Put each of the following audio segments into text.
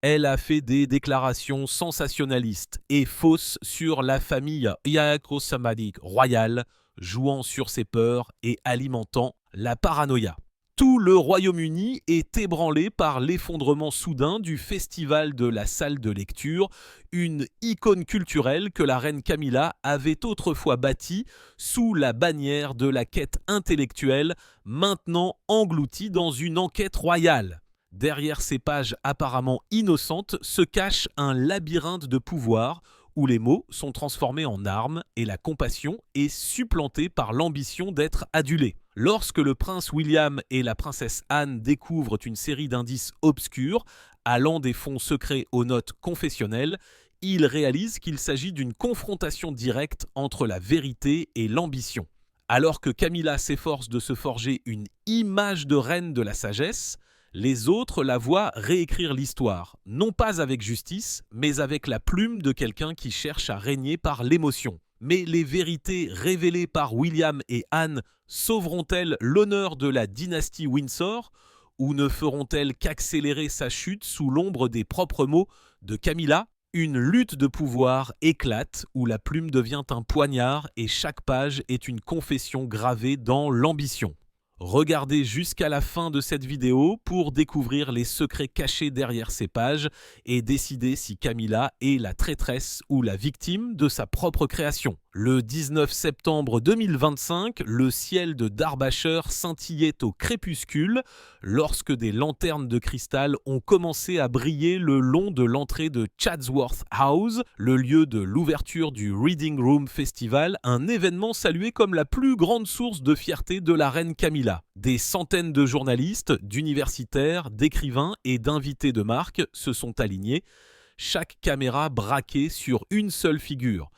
Elle a fait des déclarations sensationnalistes et fausses sur la famille Yaakosamadik royale, jouant sur ses peurs et alimentant la paranoïa. Tout le Royaume-Uni est ébranlé par l'effondrement soudain du Festival de la salle de lecture, une icône culturelle que la reine Camilla avait autrefois bâtie sous la bannière de la quête intellectuelle, maintenant engloutie dans une enquête royale. Derrière ces pages apparemment innocentes se cache un labyrinthe de pouvoir où les mots sont transformés en armes et la compassion est supplantée par l'ambition d'être adulée. Lorsque le prince William et la princesse Anne découvrent une série d'indices obscurs allant des fonds secrets aux notes confessionnelles, ils réalisent qu'il s'agit d'une confrontation directe entre la vérité et l'ambition. Alors que Camilla s'efforce de se forger une image de reine de la sagesse, les autres la voient réécrire l'histoire, non pas avec justice, mais avec la plume de quelqu'un qui cherche à régner par l'émotion. Mais les vérités révélées par William et Anne sauveront-elles l'honneur de la dynastie Windsor ou ne feront-elles qu'accélérer sa chute sous l'ombre des propres mots de Camilla ? Une lutte de pouvoir éclate où la plume devient un poignard et chaque page est une confession gravée dans l'ambition. Regardez jusqu'à la fin de cette vidéo pour découvrir les secrets cachés derrière ces pages et décider si Camilla est la traîtresse ou la victime de sa propre création. Le 19 septembre 2025, le ciel de Darbyshire scintillait au crépuscule lorsque des lanternes de cristal ont commencé à briller le long de l'entrée de Chatsworth House, le lieu de l'ouverture du Reading Room Festival, un événement salué comme la plus grande source de fierté de la reine Camilla. Des centaines de journalistes, d'universitaires, d'écrivains et d'invités de marque se sont alignés, chaque caméra braquée sur une seule figure.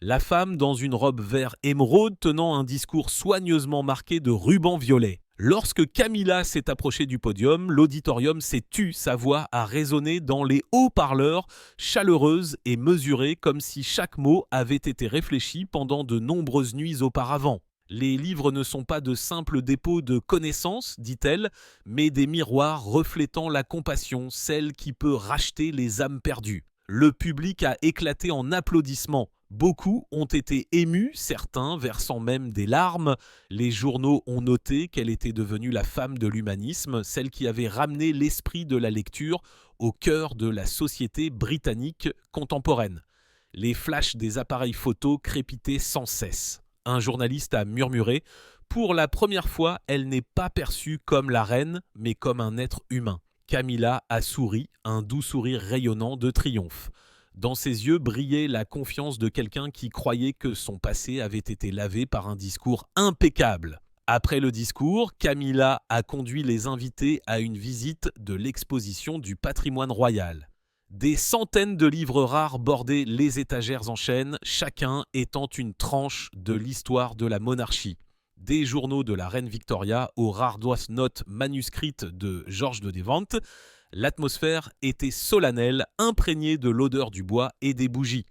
La femme dans une robe vert émeraude tenant un discours soigneusement marqué de rubans violets. Lorsque Camilla s'est approchée du podium, l'auditorium s'est tu, sa voix a résonné dans les haut-parleurs, chaleureuse et mesurée comme si chaque mot avait été réfléchi pendant de nombreuses nuits auparavant. Les livres ne sont pas de simples dépôts de connaissances, dit-elle, mais des miroirs reflétant la compassion, celle qui peut racheter les âmes perdues. Le public a éclaté en applaudissements. Beaucoup ont été émus, certains versant même des larmes. Les journaux ont noté qu'elle était devenue la femme de l'humanisme, celle qui avait ramené l'esprit de la lecture au cœur de la société britannique contemporaine. Les flashs des appareils photo crépitaient sans cesse. Un journaliste a murmuré « Pour la première fois, elle n'est pas perçue comme la reine, mais comme un être humain ». Camilla a souri, un doux sourire rayonnant de triomphe. Dans ses yeux brillait la confiance de quelqu'un qui croyait que son passé avait été lavé par un discours impeccable. Après le discours, Camilla a conduit les invités à une visite de l'exposition du patrimoine royal. Des centaines de livres rares bordaient les étagères en chaîne, chacun étant une tranche de l'histoire de la monarchie. Des journaux de la reine Victoria aux rares notes manuscrites de Georges de Devant, l'atmosphère était solennelle, imprégnée de l'odeur du bois et des bougies.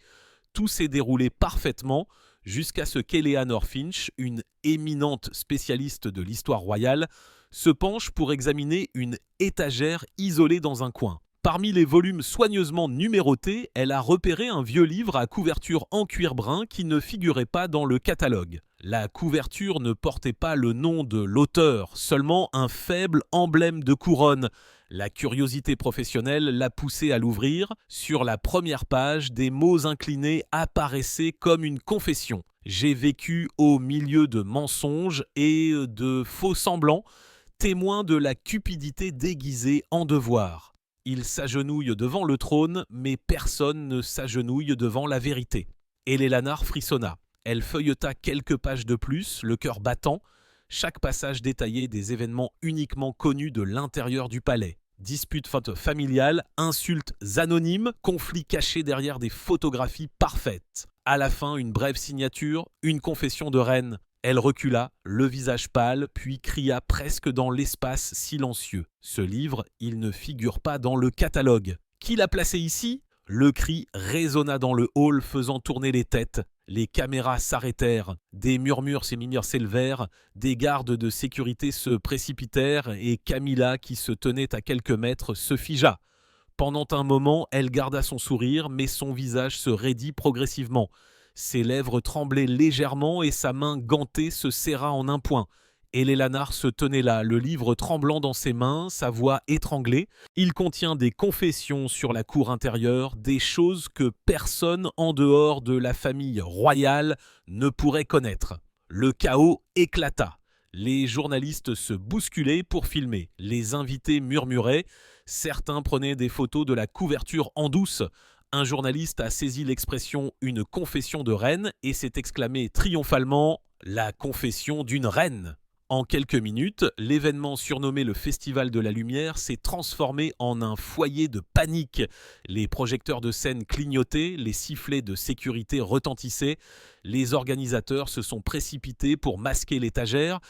Tout s'est déroulé parfaitement jusqu'à ce qu'Eleanor Finch, une éminente spécialiste de l'histoire royale, se penche pour examiner une étagère isolée dans un coin. Parmi les volumes soigneusement numérotés, elle a repéré un vieux livre à couverture en cuir brun qui ne figurait pas dans le catalogue. La couverture ne portait pas le nom de l'auteur, seulement un faible emblème de couronne. La curiosité professionnelle l'a poussée à l'ouvrir. Sur la première page, des mots inclinés apparaissaient comme une confession. J'ai vécu au milieu de mensonges et de faux semblants, témoin de la cupidité déguisée en devoir. Il s'agenouille devant le trône, mais personne ne s'agenouille devant la vérité. Eleanor frissonna. Elle feuilleta quelques pages de plus, le cœur battant. Chaque passage détaillait des événements uniquement connus de l'intérieur du palais. Disputes familiales, insultes anonymes, conflits cachés derrière des photographies parfaites. À la fin, une brève signature, une confession de reine. Elle recula, le visage pâle, puis cria presque dans l'espace silencieux. Ce livre, il ne figure pas dans le catalogue. Qui l'a placé ici ? Le cri résonna dans le hall faisant tourner les têtes. Les caméras s'arrêtèrent, des murmures s'élevèrent, des gardes de sécurité se précipitèrent et Camilla, qui se tenait à quelques mètres, se figea. Pendant un moment, elle garda son sourire, mais son visage se raidit progressivement. Ses lèvres tremblaient légèrement et sa main gantée se serra en un point. Eleanor se tenait là, le livre tremblant dans ses mains, sa voix étranglée. Il contient des confessions sur la cour intérieure, des choses que personne en dehors de la famille royale ne pourrait connaître. Le chaos éclata. Les journalistes se bousculaient pour filmer. Les invités murmuraient. Certains prenaient des photos de la couverture en douce. Un journaliste a saisi l'expression « une confession de reine » et s'est exclamé triomphalement « la confession d'une reine ». En quelques minutes, l'événement surnommé le Festival de la Lumière s'est transformé en un foyer de panique. Les projecteurs de scène clignotaient, les sifflets de sécurité retentissaient. Les organisateurs se sont précipités pour masquer l'étagère.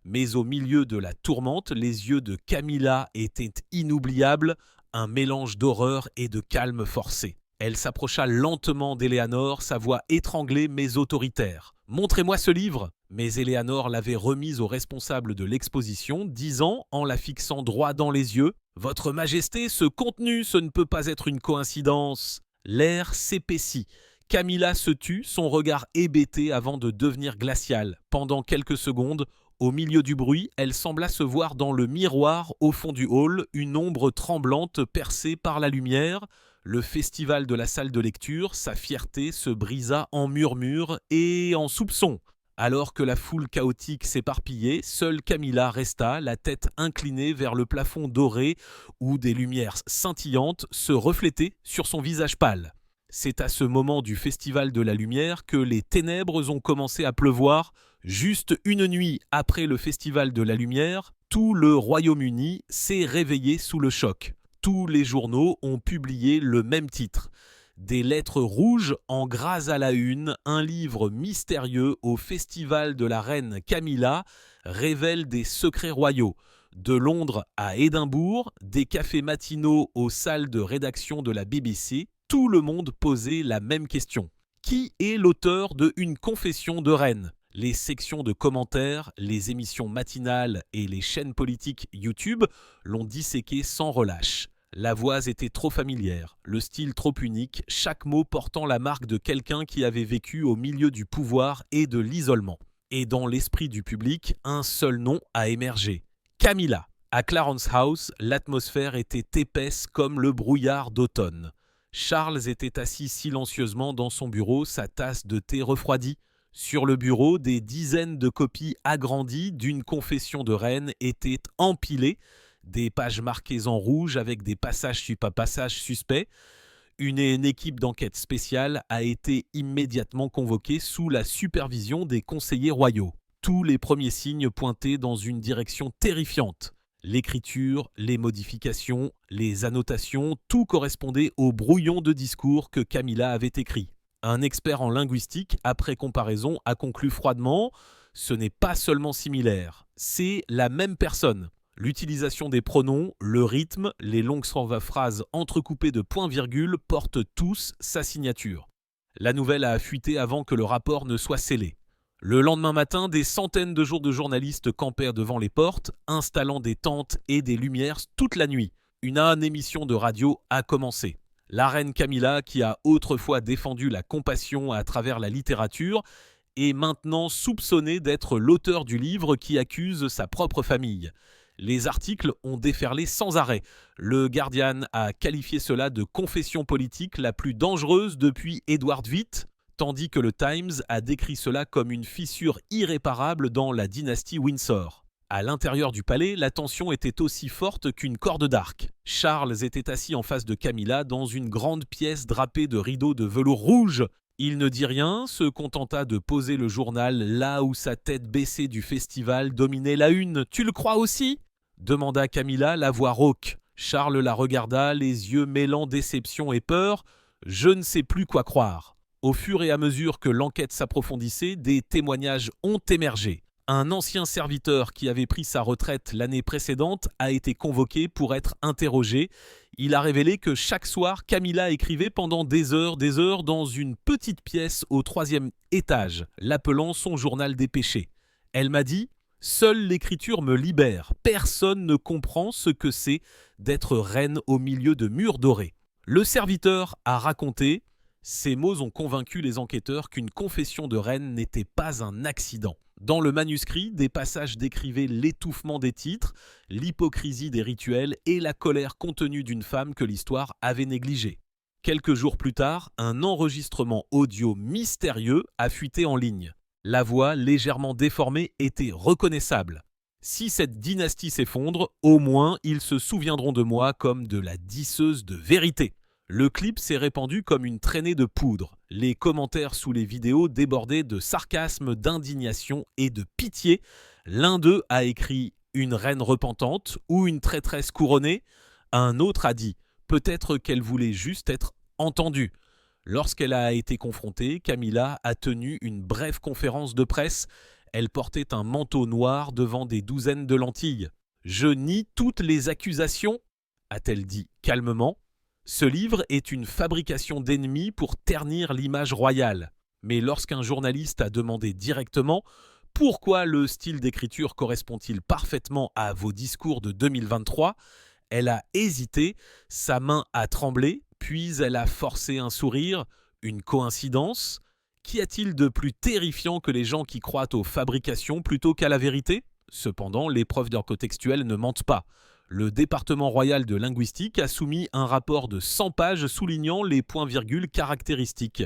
Mais au milieu de la tourmente, les yeux de Camilla étaient inoubliables, un mélange d'horreur et de calme forcé. Elle s'approcha lentement d'Eleanor, sa voix étranglée mais autoritaire. « Montrez-moi ce livre !» Mais Eleanor l'avait remise au responsable de l'exposition, disant, en la fixant droit dans les yeux, « Votre Majesté, ce contenu, ce ne peut pas être une coïncidence !» L'air s'épaissit. Camilla se tut, son regard hébété avant de devenir glacial. Pendant quelques secondes, au milieu du bruit, elle sembla se voir dans le miroir au fond du hall, une ombre tremblante percée par la lumière. Le festival de la salle de lecture, sa fierté se brisa en murmures et en soupçons. Alors que la foule chaotique s'éparpillait, seule Camilla resta, la tête inclinée vers le plafond doré où des lumières scintillantes se reflétaient sur son visage pâle. C'est à ce moment du festival de la lumière que les ténèbres ont commencé à pleuvoir. Juste une nuit après le festival de la lumière, tout le Royaume-Uni s'est réveillé sous le choc. Tous les journaux ont publié le même titre. Des lettres rouges en gras à la une, un livre mystérieux au festival de la reine Camilla révèle des secrets royaux. De Londres à Édimbourg, des cafés matinaux aux salles de rédaction de la BBC, tout le monde posait la même question. Qui est l'auteur de Une confession de reine ? Les sections de commentaires, les émissions matinales et les chaînes politiques YouTube l'ont disséqué sans relâche. La voix était trop familière, le style trop unique, chaque mot portant la marque de quelqu'un qui avait vécu au milieu du pouvoir et de l'isolement. Et dans l'esprit du public, un seul nom a émergé. Camilla. À Clarence House, l'atmosphère était épaisse comme le brouillard d'automne. Charles était assis silencieusement dans son bureau, sa tasse de thé refroidie. Sur le bureau, des dizaines de copies agrandies d'une confession de reine étaient empilées, des pages marquées en rouge avec des passages suspects. Une équipe d'enquête spéciale a été immédiatement convoquée sous la supervision des conseillers royaux. Tous les premiers signes pointaient dans une direction terrifiante. L'écriture, les modifications, les annotations, tout correspondait au brouillon de discours que Camilla avait écrit. Un expert en linguistique, après comparaison, a conclu froidement « ce n'est pas seulement similaire, c'est la même personne ». L'utilisation des pronoms, le rythme, les longues phrases entrecoupées de points-virgules portent tous sa signature. La nouvelle a fuité avant que le rapport ne soit scellé. Le lendemain matin, des centaines de journalistes campèrent devant les portes, installant des tentes et des lumières toute la nuit. Une émission de radio a commencé. La reine Camilla, qui a autrefois défendu la compassion à travers la littérature, est maintenant soupçonnée d'être l'auteur du livre qui accuse sa propre famille. Les articles ont déferlé sans arrêt. Le Guardian a qualifié cela de confession politique la plus dangereuse depuis Edward VIII, tandis que le Times a décrit cela comme une fissure irréparable dans la dynastie Windsor. À l'intérieur du palais, la tension était aussi forte qu'une corde d'arc. Charles était assis en face de Camilla dans une grande pièce drapée de rideaux de velours rouge. Il ne dit rien, se contenta de poser le journal là où sa tête baissée du festival dominait la une. « Tu le crois aussi ?» demanda Camilla, la voix rauque. Charles la regarda, les yeux mêlant déception et peur. « Je ne sais plus quoi croire. » Au fur et à mesure que l'enquête s'approfondissait, des témoignages ont émergé. Un ancien serviteur qui avait pris sa retraite l'année précédente a été convoqué pour être interrogé. Il a révélé que chaque soir, Camilla écrivait pendant des heures dans une petite pièce au 3e étage, l'appelant son journal des péchés. Elle m'a dit Seule l'écriture me libère. Personne ne comprend ce que c'est d'être reine au milieu de murs dorés. Le serviteur a raconté. Ces mots ont convaincu les enquêteurs qu'une confession de reine n'était pas un accident. Dans le manuscrit, des passages décrivaient l'étouffement des titres, l'hypocrisie des rituels et la colère contenue d'une femme que l'histoire avait négligée. Quelques jours plus tard, un enregistrement audio mystérieux a fuité en ligne. La voix, légèrement déformée, était reconnaissable. Si cette dynastie s'effondre, au moins ils se souviendront de moi comme de la disseuse de vérité. Le clip s'est répandu comme une traînée de poudre. Les commentaires sous les vidéos débordaient de sarcasme, d'indignation et de pitié. L'un d'eux a écrit « Une reine repentante » ou « Une traîtresse couronnée ». Un autre a dit « Peut-être qu'elle voulait juste être entendue ». Lorsqu'elle a été confrontée, Camilla a tenu une brève conférence de presse. Elle portait un manteau noir devant des douzaines de lentilles. « Je nie toutes les accusations », a-t-elle dit calmement. Ce livre est une fabrication d'ennemis pour ternir l'image royale. Mais lorsqu'un journaliste a demandé directement « Pourquoi le style d'écriture correspond-il parfaitement à vos discours de 2023 ?» Elle a hésité, sa main a tremblé, puis elle a forcé un sourire. Une coïncidence ? Qu'y a-t-il de plus terrifiant que les gens qui croient aux fabrications plutôt qu'à la vérité ? Cependant, les preuves d'orthotextuel ne mentent pas. Le département royal de linguistique a soumis un rapport de 100 pages soulignant les points-virgules caractéristiques.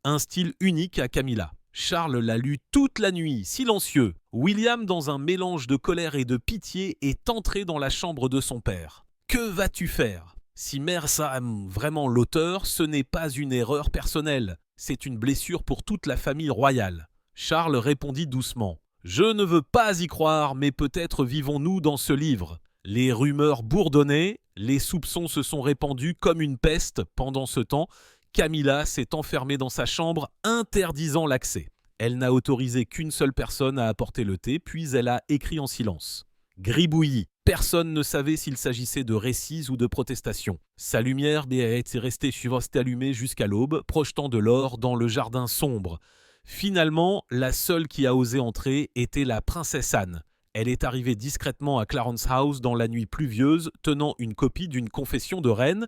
Un style unique à Camilla. Charles l'a lu toute la nuit, silencieux. William, dans un mélange de colère et de pitié, est entré dans la chambre de son père. « Que vas-tu faire ?» Si Mersa aime vraiment l'auteur, ce n'est pas une erreur personnelle. C'est une blessure pour toute la famille royale. Charles répondit doucement. « Je ne veux pas y croire, mais peut-être vivons-nous dans ce livre. » Les rumeurs bourdonnaient, les soupçons se sont répandus comme une peste. Pendant ce temps, Camilla s'est enfermée dans sa chambre, interdisant l'accès. Elle n'a autorisé qu'une seule personne à apporter le thé, puis elle a écrit en silence. Gribouillis. Personne ne savait s'il s'agissait de récits ou de protestations. Sa lumière était restée allumée jusqu'à l'aube, projetant de l'or dans le jardin sombre. Finalement, la seule qui a osé entrer était la princesse Anne. Elle est arrivée discrètement à Clarence House dans la nuit pluvieuse, tenant une copie d'une confession de reine.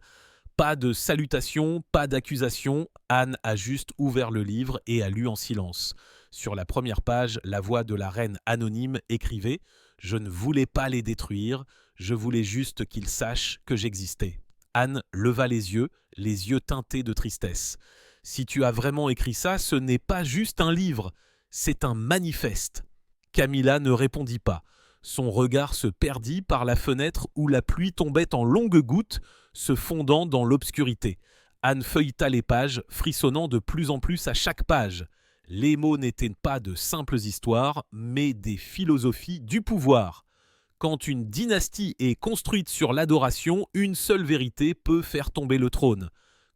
Pas de salutation, pas d'accusation. Anne a juste ouvert le livre et a lu en silence. Sur la première page, la voix de la reine anonyme écrivait « Je ne voulais pas les détruire, je voulais juste qu'ils sachent que j'existais. » Anne leva les yeux teintés de tristesse. « Si tu as vraiment écrit ça, ce n'est pas juste un livre, c'est un manifeste. » Camilla ne répondit pas. Son regard se perdit par la fenêtre où la pluie tombait en longues gouttes, se fondant dans l'obscurité. Anne feuilleta les pages, frissonnant de plus en plus à chaque page. Les mots n'étaient pas de simples histoires, mais des philosophies du pouvoir. Quand une dynastie est construite sur l'adoration, une seule vérité peut faire tomber le trône.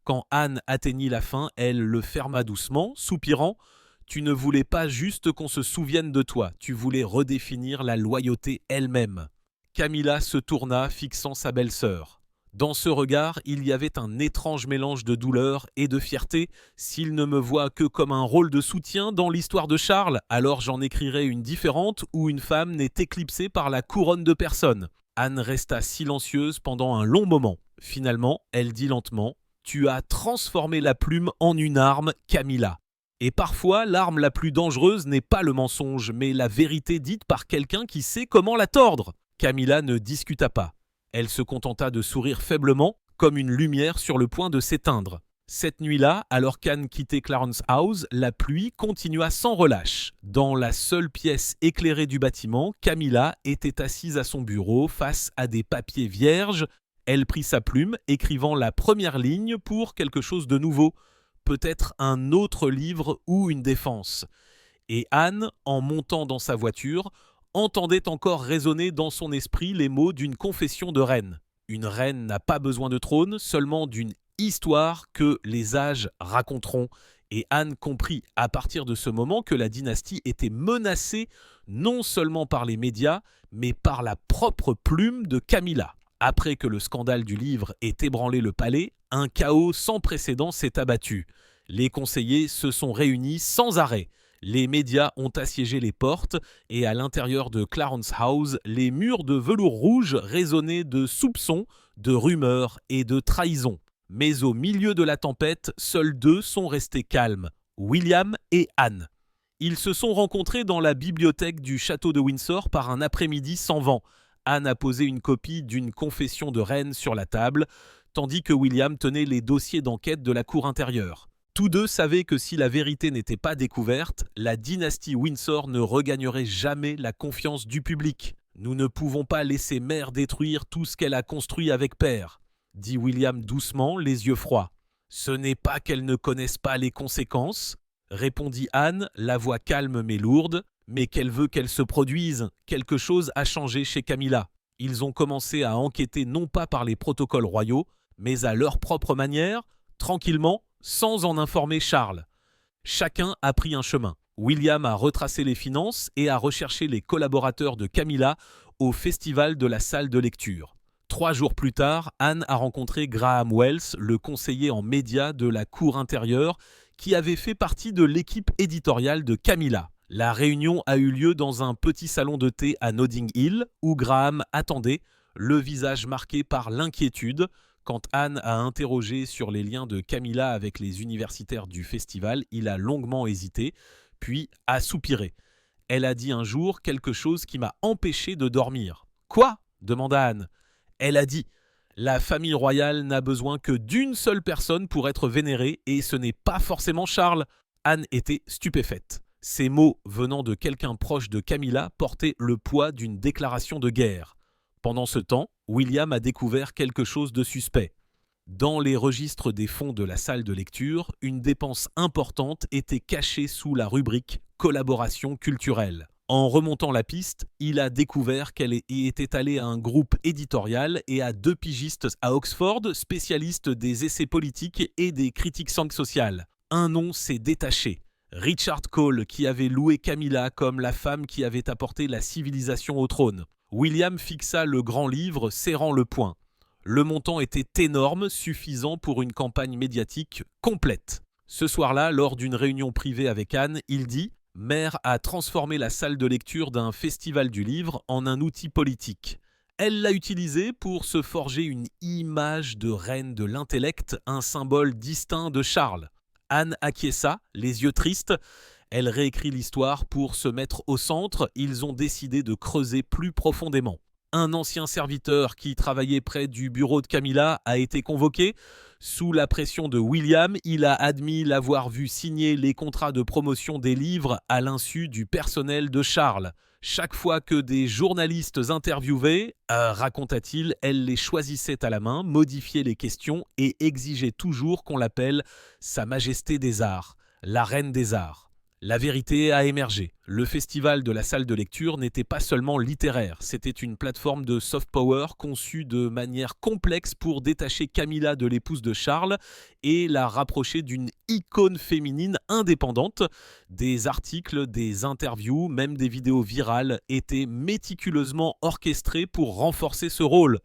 Quand Anne atteignit la fin, elle le ferma doucement, soupirant. Tu ne voulais pas juste qu'on se souvienne de toi, tu voulais redéfinir la loyauté elle-même. Camilla se tourna, fixant sa belle-sœur. Dans ce regard, il y avait un étrange mélange de douleur et de fierté. S'il ne me voit que comme un rôle de soutien dans l'histoire de Charles, alors j'en écrirai une différente où une femme n'est éclipsée par la couronne de personne. Anne resta silencieuse pendant un long moment. Finalement, elle dit lentement « Tu as transformé la plume en une arme, Camilla. » Et parfois, l'arme la plus dangereuse n'est pas le mensonge, mais la vérité dite par quelqu'un qui sait comment la tordre. Camilla ne discuta pas. Elle se contenta de sourire faiblement, comme une lumière sur le point de s'éteindre. Cette nuit-là, alors qu'Anne quittait Clarence House, la pluie continua sans relâche. Dans la seule pièce éclairée du bâtiment, Camilla était assise à son bureau face à des papiers vierges. Elle prit sa plume, écrivant la première ligne pour quelque chose de nouveau. Peut-être un autre livre ou une défense. Et Anne, en montant dans sa voiture, entendait encore résonner dans son esprit les mots d'une confession de reine. Une reine n'a pas besoin de trône, seulement d'une histoire que les âges raconteront. Et Anne comprit à partir de ce moment que la dynastie était menacée non seulement par les médias, mais par la propre plume de Camilla. Après que le scandale du livre ait ébranlé le palais, un chaos sans précédent s'est abattu. Les conseillers se sont réunis sans arrêt. Les médias ont assiégé les portes et à l'intérieur de Clarence House, les murs de velours rouge résonnaient de soupçons, de rumeurs et de trahisons. Mais au milieu de la tempête, seuls deux sont restés calmes, William et Anne. Ils se sont rencontrés dans la bibliothèque du château de Windsor par un après-midi sans vent. Anne a posé une copie d'une confession de reine sur la table, tandis que William tenait les dossiers d'enquête de la cour intérieure. Tous deux savaient que si la vérité n'était pas découverte, la dynastie Windsor ne regagnerait jamais la confiance du public. « Nous ne pouvons pas laisser mère détruire tout ce qu'elle a construit avec père », dit William doucement, les yeux froids. « Ce n'est pas qu'elles ne connaissent pas les conséquences, répondit Anne, la voix calme mais lourde, mais qu'elle veut qu'elles se produisent. Quelque chose a changé chez Camilla. Ils ont commencé à enquêter non pas par les protocoles royaux, mais à leur propre manière, tranquillement, sans en informer Charles. Chacun a pris un chemin. William a retracé les finances et a recherché les collaborateurs de Camilla au festival de la salle de lecture. 3 jours plus tard, Anne a rencontré Graham Wells, le conseiller en médias de la cour intérieure, qui avait fait partie de l'équipe éditoriale de Camilla. La réunion a eu lieu dans un petit salon de thé à Notting Hill, où Graham attendait, le visage marqué par l'inquiétude. Quand Anne a interrogé sur les liens de Camilla avec les universitaires du festival, il a longuement hésité, puis a soupiré. Elle a dit un jour quelque chose qui m'a empêché de dormir. « Quoi ?» demanda Anne. Elle a dit « La famille royale n'a besoin que d'une seule personne pour être vénérée et ce n'est pas forcément Charles. » Anne était stupéfaite. Ces mots venant de quelqu'un proche de Camilla portaient le poids d'une déclaration de guerre. Pendant ce temps, William a découvert quelque chose de suspect. Dans les registres des fonds de la salle de lecture, une dépense importante était cachée sous la rubrique « Collaboration culturelle ». En remontant la piste, il a découvert qu'elle était allée à un groupe éditorial et à 2 pigistes à Oxford, spécialistes des essais politiques et des critiques sociales. Un nom s'est détaché. Richard Cole, qui avait loué Camilla comme la femme qui avait apporté la civilisation au trône. William fixa le grand livre, serrant le poing. Le montant était énorme, suffisant pour une campagne médiatique complète. Ce soir-là, lors d'une réunion privée avec Anne, il dit « Mère a transformé la salle de lecture d'un festival du livre en un outil politique. Elle l'a utilisé pour se forger une image de reine de l'intellect, un symbole distinct de Charles. » Anne acquiesça, les yeux tristes. Elle réécrit l'histoire pour se mettre au centre. Ils ont décidé de creuser plus profondément. Un ancien serviteur qui travaillait près du bureau de Camilla a été convoqué. Sous la pression de William, il a admis l'avoir vu signer les contrats de promotion des livres à l'insu du personnel de Charles. Chaque fois que des journalistes interviewaient, raconta-t-il, elle les choisissait à la main, modifiait les questions et exigeait toujours qu'on l'appelle Sa Majesté des Arts, la Reine des Arts. La vérité a émergé. Le festival de la salle de lecture n'était pas seulement littéraire, c'était une plateforme de soft power conçue de manière complexe pour détacher Camilla de l'épouse de Charles et la rapprocher d'une icône féminine indépendante. Des articles, des interviews, même des vidéos virales étaient méticuleusement orchestrés pour renforcer ce rôle.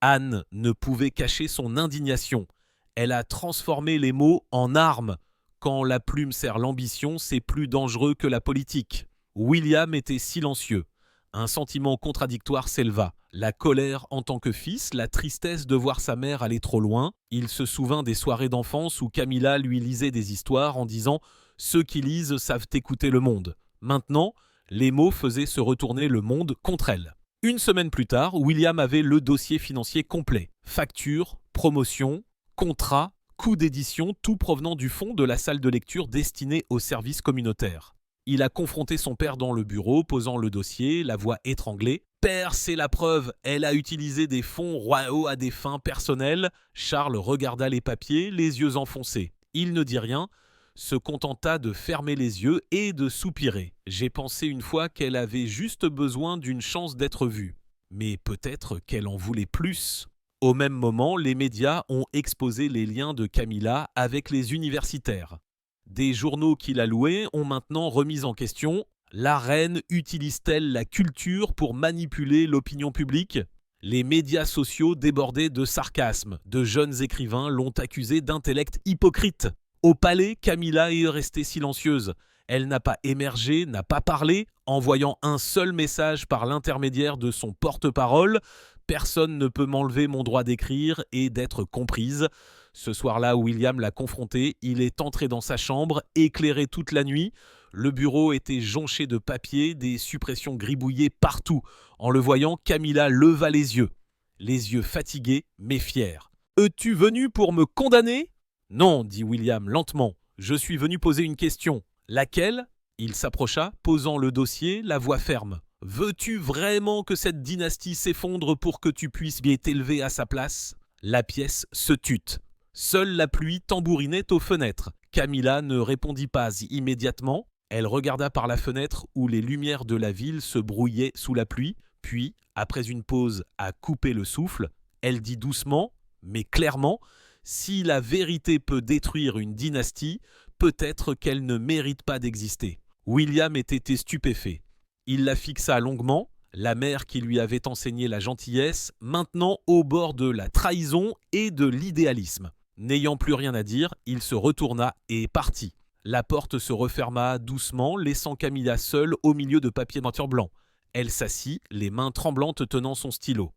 Anne ne pouvait cacher son indignation. Elle a transformé les mots en armes. Quand la plume sert l'ambition, c'est plus dangereux que la politique. William était silencieux. Un sentiment contradictoire s'éleva. La colère en tant que fils, la tristesse de voir sa mère aller trop loin. Il se souvint des soirées d'enfance où Camilla lui lisait des histoires en disant « Ceux qui lisent savent écouter le monde ». Maintenant, les mots faisaient se retourner le monde contre elle. Une semaine plus tard, William avait le dossier financier complet. Factures, promotions, contrats, coûts d'édition, tout provenant du fonds de la salle de lecture destinée aux services communautaires. Il a confronté son père dans le bureau, posant le dossier, la voix étranglée. « Père, c'est la preuve, elle a utilisé des fonds royaux à des fins personnelles. » Charles regarda les papiers, les yeux enfoncés. Il ne dit rien, se contenta de fermer les yeux et de soupirer. « J'ai pensé une fois qu'elle avait juste besoin d'une chance d'être vue. Mais peut-être qu'elle en voulait plus. » Au même moment, les médias ont exposé les liens de Camilla avec les universitaires. Des journaux qui la louaient ont maintenant remis en question « La reine utilise-t-elle la culture pour manipuler l'opinion publique ?» Les médias sociaux débordaient de sarcasme. De jeunes écrivains l'ont accusée d'intellect hypocrite. Au palais, Camilla est restée silencieuse. Elle n'a pas émergé, n'a pas parlé, envoyant un seul message par l'intermédiaire de son porte-parole. Personne ne peut m'enlever mon droit d'écrire et d'être comprise. Ce soir-là, William l'a confronté. Il est entré dans sa chambre, éclairé toute la nuit. Le bureau était jonché de papier, des suppressions gribouillées partout. En le voyant, Camilla leva les yeux fatigués mais fiers. « Es-tu venu pour me condamner ?»« Non, dit William lentement. Je suis venu poser une question. »« Laquelle ?» Il s'approcha, posant le dossier, la voix ferme. « Veux-tu vraiment que cette dynastie s'effondre pour que tu puisses bien t'élever à sa place ?» La pièce se tut. Seule la pluie tambourinait aux fenêtres. Camilla ne répondit pas immédiatement. Elle regarda par la fenêtre où les lumières de la ville se brouillaient sous la pluie. Puis, après une pause à couper le souffle, elle dit doucement, mais clairement, « Si la vérité peut détruire une dynastie, peut-être qu'elle ne mérite pas d'exister. » William était stupéfait. Il la fixa longuement, la mère qui lui avait enseigné la gentillesse, maintenant au bord de la trahison et de l'idéalisme. N'ayant plus rien à dire, il se retourna et partit. La porte se referma doucement, laissant Camilla seule au milieu de papier peinture blanc. Elle s'assit, les mains tremblantes tenant son stylo.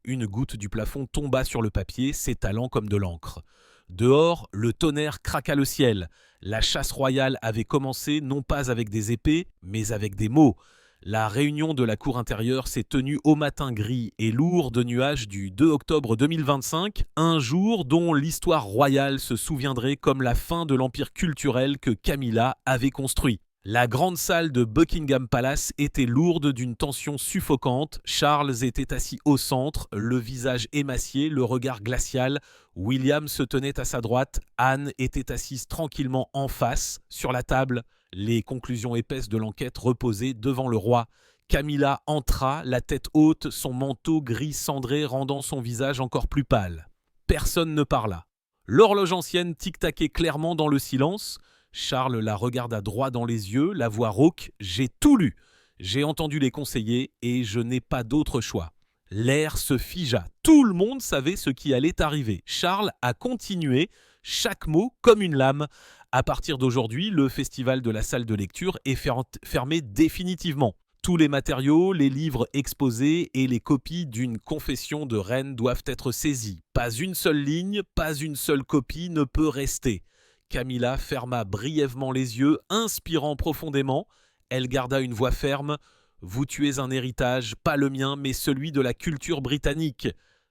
Une goutte du plafond tomba sur le papier, s'étalant comme de l'encre. Dehors, le tonnerre craqua le ciel. La chasse royale avait commencé non pas avec des épées, mais avec des mots. La réunion de la cour intérieure s'est tenue au matin gris et lourd de nuages du 2 octobre 2025, un jour dont l'histoire royale se souviendrait comme la fin de l'empire culturel que Camilla avait construit. La grande salle de Buckingham Palace était lourde d'une tension suffocante. Charles était assis au centre, le visage émacié, le regard glacial. William se tenait à sa droite. Anne était assise tranquillement en face, sur la table. Les conclusions épaisses de l'enquête reposaient devant le roi. Camilla entra, la tête haute, son manteau gris cendré rendant son visage encore plus pâle. Personne ne parla. L'horloge ancienne tic-taquait clairement dans le silence. Charles la regarda droit dans les yeux, la voix rauque. « J'ai tout lu. J'ai entendu les conseillers et je n'ai pas d'autre choix. » L'air se figea. Tout le monde savait ce qui allait arriver. Charles a continué, chaque mot comme une lame. À partir d'aujourd'hui, le festival de la salle de lecture est fermé définitivement. Tous les matériaux, les livres exposés et les copies d'une confession de reine doivent être saisis. Pas une seule ligne, pas une seule copie ne peut rester. Camilla ferma brièvement les yeux, inspirant profondément. Elle garda une voix ferme. « Vous tuez un héritage, pas le mien, mais celui de la culture britannique. »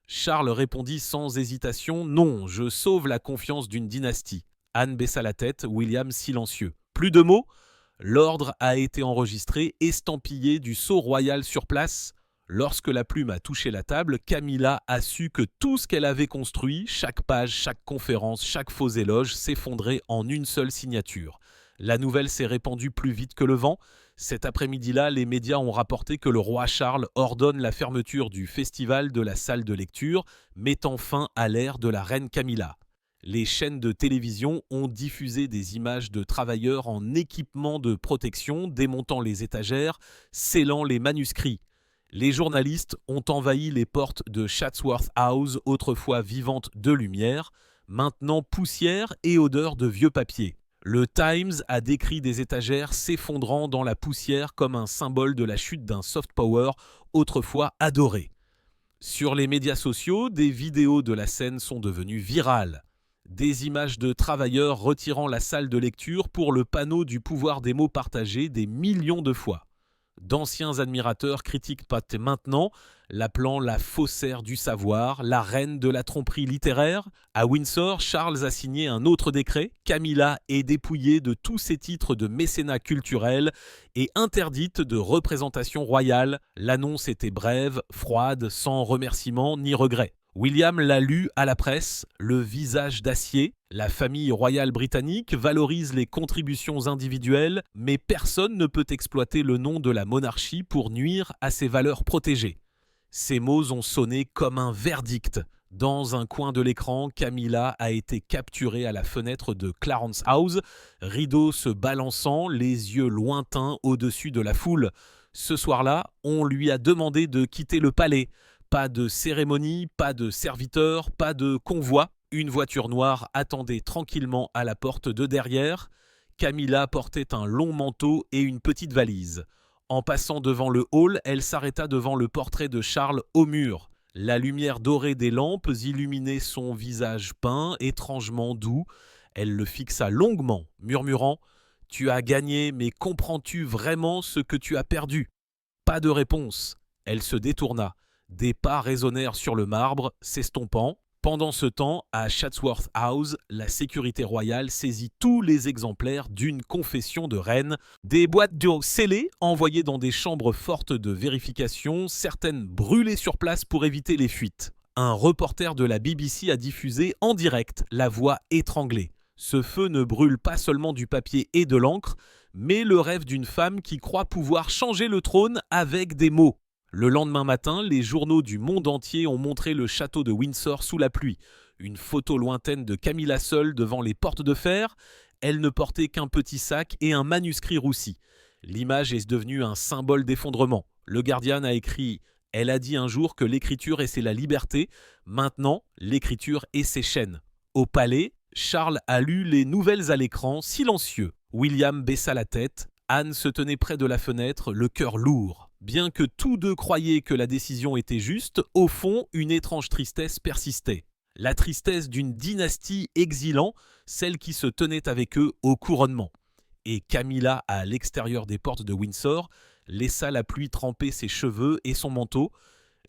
Charles répondit sans hésitation « Non, je sauve la confiance d'une dynastie. » Anne baissa la tête, William silencieux. Plus de mots. L'ordre a été enregistré, estampillé du sceau royal sur place. Lorsque la plume a touché la table, Camilla a su que tout ce qu'elle avait construit, chaque page, chaque conférence, chaque faux éloge, s'effondrait en une seule signature. La nouvelle s'est répandue plus vite que le vent. Cet après-midi-là, les médias ont rapporté que le roi Charles ordonne la fermeture du festival de la salle de lecture, mettant fin à l'ère de la reine Camilla. Les chaînes de télévision ont diffusé des images de travailleurs en équipement de protection, démontant les étagères, scellant les manuscrits. Les journalistes ont envahi les portes de Chatsworth House, autrefois vivante de lumière, maintenant poussière et odeur de vieux papier. Le Times a décrit des étagères s'effondrant dans la poussière comme un symbole de la chute d'un soft power autrefois adoré. Sur les médias sociaux, des vidéos de la scène sont devenues virales. Des images de travailleurs retirant la salle de lecture pour le panneau du pouvoir des mots partagés des millions de fois. D'anciens admirateurs critiquent maintenant, l'appelant la faussaire du savoir, la reine de la tromperie littéraire. À Windsor, Charles a signé un autre décret. Camilla est dépouillée de tous ses titres de mécénat culturel et interdite de représentation royale. L'annonce était brève, froide, sans remerciements ni regrets. William l'a lu à la presse, le visage d'acier. La famille royale britannique valorise les contributions individuelles, mais personne ne peut exploiter le nom de la monarchie pour nuire à ses valeurs protégées. Ces mots ont sonné comme un verdict. Dans un coin de l'écran, Camilla a été capturée à la fenêtre de Clarence House, rideau se balançant, les yeux lointains au-dessus de la foule. Ce soir-là, on lui a demandé de quitter le palais. Pas de cérémonie, pas de serviteurs, pas de convoi. Une voiture noire attendait tranquillement à la porte de derrière. Camilla portait un long manteau et une petite valise. En passant devant le hall, elle s'arrêta devant le portrait de Charles au mur. La lumière dorée des lampes illuminait son visage peint, étrangement doux. Elle le fixa longuement, murmurant « Tu as gagné, mais comprends-tu vraiment ce que tu as perdu ?» Pas de réponse. Elle se détourna. Des pas résonnèrent sur le marbre, s'estompant. Pendant ce temps, à Chatsworth House, la sécurité royale saisit tous les exemplaires d'une confession de reine, des boîtes d'eau scellées envoyées dans des chambres fortes de vérification, certaines brûlées sur place pour éviter les fuites. Un reporter de la BBC a diffusé en direct la voix étranglée. Ce feu ne brûle pas seulement du papier et de l'encre, mais le rêve d'une femme qui croit pouvoir changer le trône avec des mots. Le lendemain matin, les journaux du monde entier ont montré le château de Windsor sous la pluie. Une photo lointaine de Camilla seule devant les portes de fer. Elle ne portait qu'un petit sac et un manuscrit roussi. L'image est devenue un symbole d'effondrement. Le Guardian a écrit « Elle a dit un jour que l'écriture c'est la liberté. Maintenant, l'écriture est ses chaînes. » Au palais, Charles a lu les nouvelles à l'écran, silencieux. William baissa la tête. Anne se tenait près de la fenêtre, le cœur lourd. Bien que tous deux croyaient que la décision était juste, au fond, une étrange tristesse persistait. La tristesse d'une dynastie exilant, celle qui se tenait avec eux au couronnement. Et Camilla, à l'extérieur des portes de Windsor, laissa la pluie tremper ses cheveux et son manteau,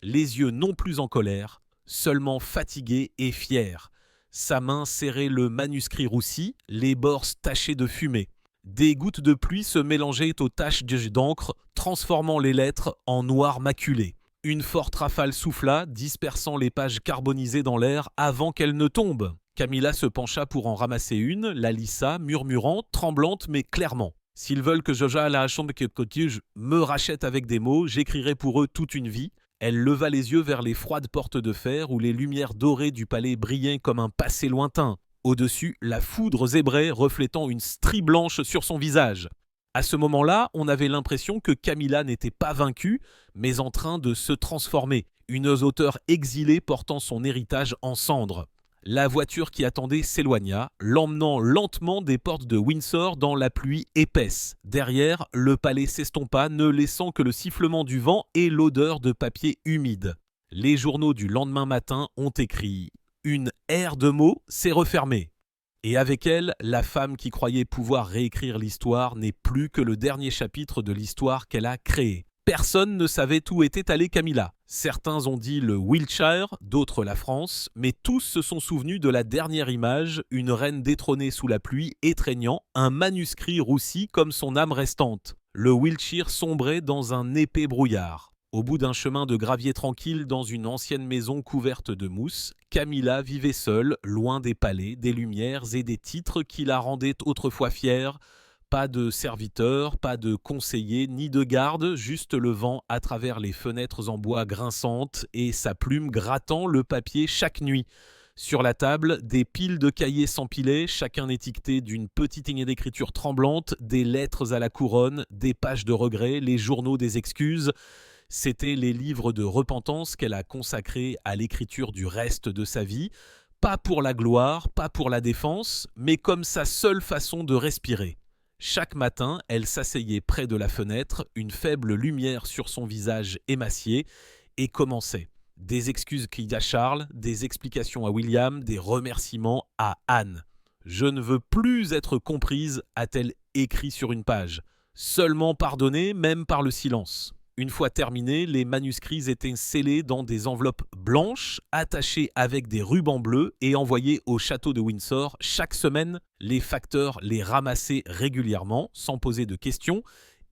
les yeux non plus en colère, seulement fatigués et fiers. Sa main serrait le manuscrit roussi, les bords tachés de fumée. Des gouttes de pluie se mélangeaient aux taches d'encre, transformant les lettres en noir maculé. Une forte rafale souffla, dispersant les pages carbonisées dans l'air avant qu'elles ne tombent. Camilla se pencha pour en ramasser une, la lissa, murmurant, tremblante mais clairement. « S'ils veulent que j'aille à la chambre que je me rachète avec des mots, j'écrirai pour eux toute une vie. » Elle leva les yeux vers les froides portes de fer où les lumières dorées du palais brillaient comme un passé lointain. Au-dessus, la foudre zébrée reflétant une strie blanche sur son visage. À ce moment-là, on avait l'impression que Camilla n'était pas vaincue, mais en train de se transformer, une auteure exilée portant son héritage en cendres. La voiture qui attendait s'éloigna, l'emmenant lentement des portes de Windsor dans la pluie épaisse. Derrière, le palais s'estompa, ne laissant que le sifflement du vent et l'odeur de papier humide. Les journaux du lendemain matin ont écrit « Une ère de mots s'est refermée ». Et avec elle, la femme qui croyait pouvoir réécrire l'histoire n'est plus que le dernier chapitre de l'histoire qu'elle a créée. Personne ne savait où était allée Camilla. Certains ont dit le Wiltshire, d'autres la France, mais tous se sont souvenus de la dernière image, une reine détrônée sous la pluie, étreignant un manuscrit roussi comme son âme restante. Le Wiltshire sombrait dans un épais brouillard. Au bout d'un chemin de gravier tranquille dans une ancienne maison couverte de mousse, Camilla vivait seule, loin des palais, des lumières et des titres qui la rendaient autrefois fière. Pas de serviteurs, pas de conseillers, ni de gardes, juste le vent à travers les fenêtres en bois grinçantes et sa plume grattant le papier chaque nuit. Sur la table, des piles de cahiers s'empilaient, chacun étiqueté d'une petite ligne d'écriture tremblante, des lettres à la couronne, des pages de regrets, les journaux des excuses. C'étaient les livres de repentance qu'elle a consacrés à l'écriture du reste de sa vie, pas pour la gloire, pas pour la défense, mais comme sa seule façon de respirer. Chaque matin, elle s'asseyait près de la fenêtre, une faible lumière sur son visage émacié, et commençait. Des excuses à Charles, des explications à William, des remerciements à Anne. « Je ne veux plus être comprise », a-t-elle écrit sur une page. Seulement pardonnée, même par le silence. Une fois terminés, les manuscrits étaient scellés dans des enveloppes blanches, attachées avec des rubans bleus et envoyés au château de Windsor. Chaque semaine, les facteurs les ramassaient régulièrement, sans poser de questions,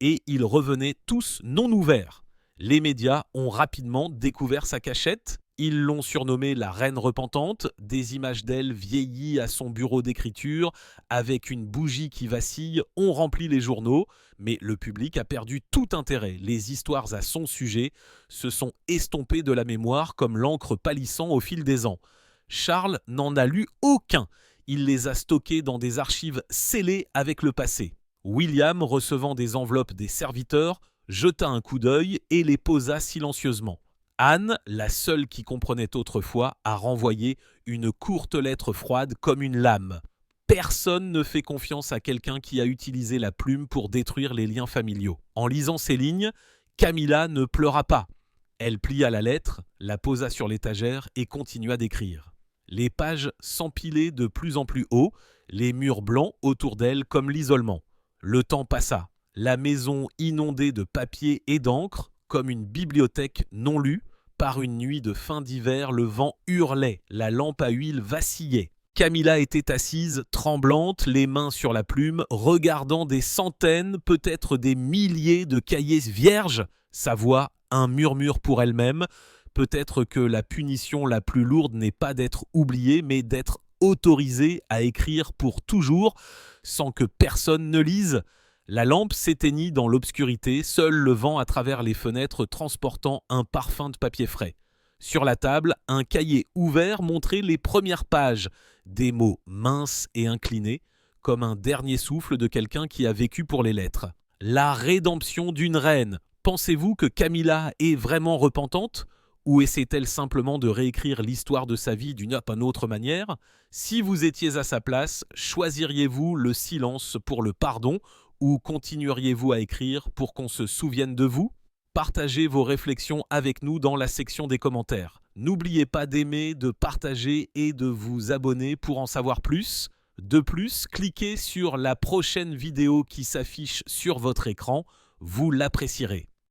et ils revenaient tous non ouverts. Les médias ont rapidement découvert sa cachette. Ils l'ont surnommée la reine repentante, des images d'elle vieillies à son bureau d'écriture, avec une bougie qui vacille, ont rempli les journaux, mais le public a perdu tout intérêt. Les histoires à son sujet se sont estompées de la mémoire comme l'encre pâlissant au fil des ans. Charles n'en a lu aucun. Il les a stockés dans des archives scellées avec le passé. William, recevant des enveloppes des serviteurs, jeta un coup d'œil et les posa silencieusement. Anne, la seule qui comprenait autrefois, a renvoyé une courte lettre froide comme une lame. Personne ne fait confiance à quelqu'un qui a utilisé la plume pour détruire les liens familiaux. En lisant ces lignes, Camilla ne pleura pas. Elle plia la lettre, la posa sur l'étagère et continua d'écrire. Les pages s'empilaient de plus en plus haut, les murs blancs autour d'elle comme l'isolement. Le temps passa, la maison inondée de papier et d'encre, comme une bibliothèque non lue. Par une nuit de fin d'hiver, le vent hurlait, la lampe à huile vacillait. Camilla était assise, tremblante, les mains sur la plume, regardant des centaines, peut-être des milliers de cahiers vierges. Sa voix, un murmure pour elle-même. Peut-être que la punition la plus lourde n'est pas d'être oubliée, mais d'être autorisée à écrire pour toujours, sans que personne ne lise. La lampe s'éteignit dans l'obscurité, seul le vent à travers les fenêtres transportant un parfum de papier frais. Sur la table, un cahier ouvert montrait les premières pages, des mots minces et inclinés, comme un dernier souffle de quelqu'un qui a vécu pour les lettres. La rédemption d'une reine. Pensez-vous que Camilla est vraiment repentante ? Ou essaie-t-elle simplement de réécrire l'histoire de sa vie d'une autre manière ? Si vous étiez à sa place, choisiriez-vous le silence pour le pardon ou continueriez-vous à écrire pour qu'on se souvienne de vous ? Partagez vos réflexions avec nous dans la section des commentaires. N'oubliez pas d'aimer, de partager et de vous abonner pour en savoir plus. De plus, cliquez sur la prochaine vidéo qui s'affiche sur votre écran, vous l'apprécierez.